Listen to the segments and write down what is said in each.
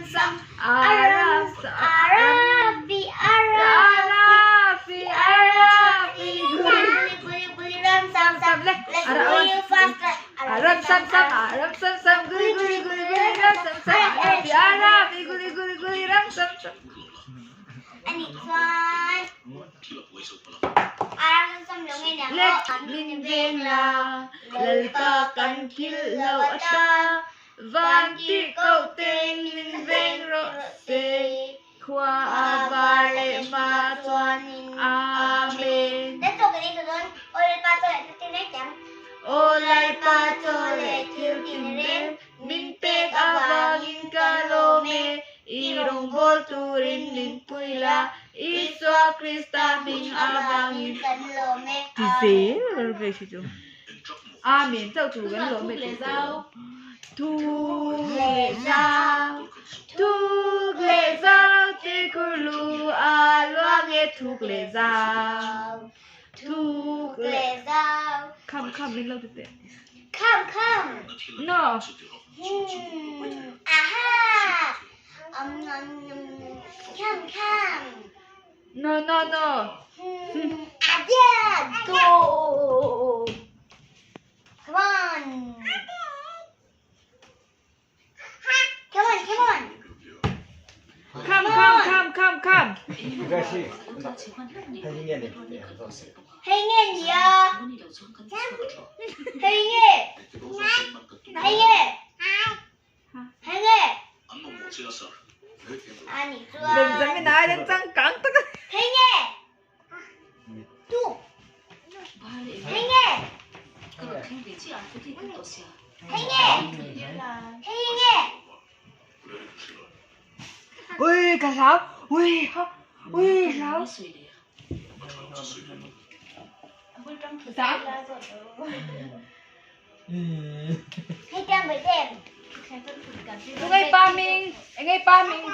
sam. Arafi, Arafi, Arafi, Arafi. Guli, guli, ram sam sam. Let's go you faster. Arab sam sam, Arab sam sam, guli guli guli guli ram sam sam. Arafi, Arafi, guli guli guli ram sam sam. And it's one. Arab sam yung ina. Let min vela, lalpa kan kilawata. Vanti kau ten min veng rose. Kwa avare matuanin. Amen. Let's go ganito doon. Oil pato at titinay yan. Olay patole tilkinren. Minpeg avangin kalome. Irong bolturin lin puila. Iswa Krista ming avangin. Dice, lo que es yo. Amen. Tao chủ gần rồi mẹ lệ giao. Thu lệ giao tê kulu a loa nghe thu lệ giao. Thu lệ giao. Come lên lâu tê. Come. No. Aha. Come. No. Again. Go. Come on. Come. Gracias. Hay nghe này. Hay nghe gì à? Hay nghe. 아니, 좋아. 넌장이 나야 된장 깡따가. 행해. 또. 행해. Ui, cả sáu. Ui, sáu. Sáu. Hay cam với đẹp. Anh ấy ba mình.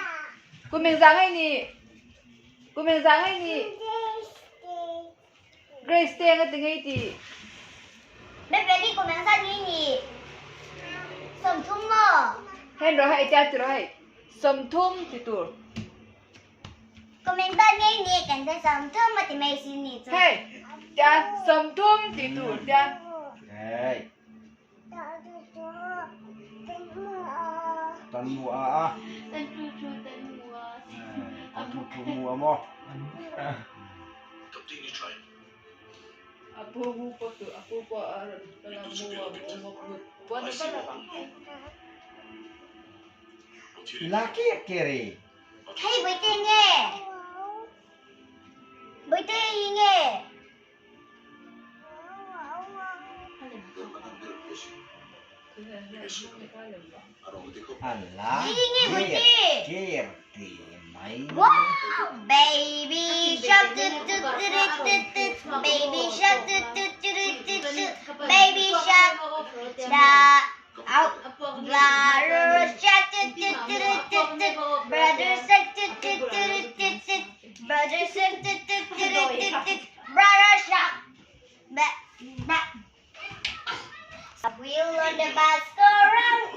Cô mình dáng hay nì. Grace tên cái tiếng ấy thì. Bé đi cùng sang đi nhỉ. Sầm thum mơ. Hèn rồi hay cha từ rồi. Sầm thum thì tụi. Komentar nghe nhỉ cảnh thấy sầm thum mà thì mày xin nhỉ. Hey, cha sầm thum thì tụi cha. Hey. Tan mua à. Tên Mua mo. Apo po dalam mua. Buat apa? Laki kiri. Hey, buổi tê nghe. Buổi tê nghe. Allah. Nghe buổi tê. Kiri. Mai. Wow, baby shark baby shark baby shark da out brother shark brother shark wheel on the bus go round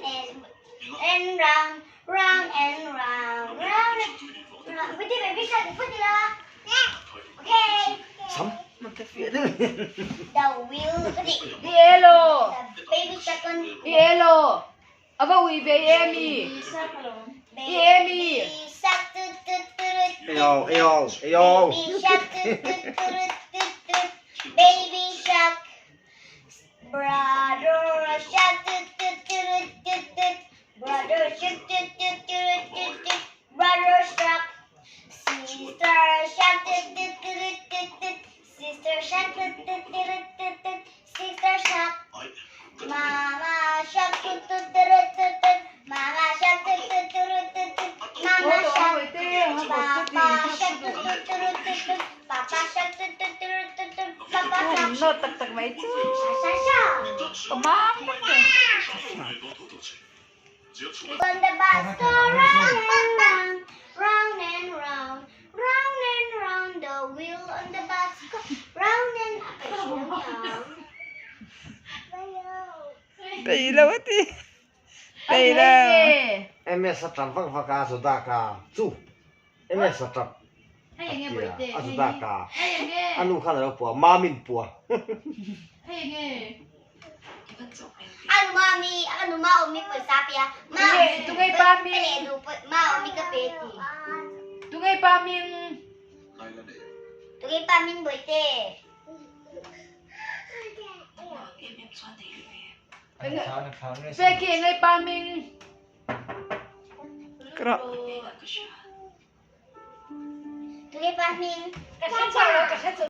and round and round. Put the baby shark, put it up. Okay. Sắm. Nó cái phía nữa. The wheel, Yellow. the baby shark on Yellow. Aba we be Amy. baby shark. Eo. Baby shark. Baby shark. Brother shark. Brother shark. Brother shark. Sister shark. Sister shark. Sister shark. Mama shark. Mama shark. Mama shark. Papa shark. Papa shark. Papa shark. No tak mấy chứ. Shark. Má. When the bus go round and round, round and round, round and round, the wheel on the bus go round and round. Tay lâu hết đi. Tay lâu. MS Satan Vang Vaka Sudaka Chu MS Satan ให้อย่างเงี้ยบ่อยเตะ Asudaka ให้อย่างเงี้ย Anu Khan Ro Pua Mamin Pua ให้อย่างเงี้ย Anu mau mi persapia. Tungay pami. Peledu mau mi kapeti. Tungay paming Tungay pamin boite. Peki ngay paming Kerap. Tungay pamin. Kasi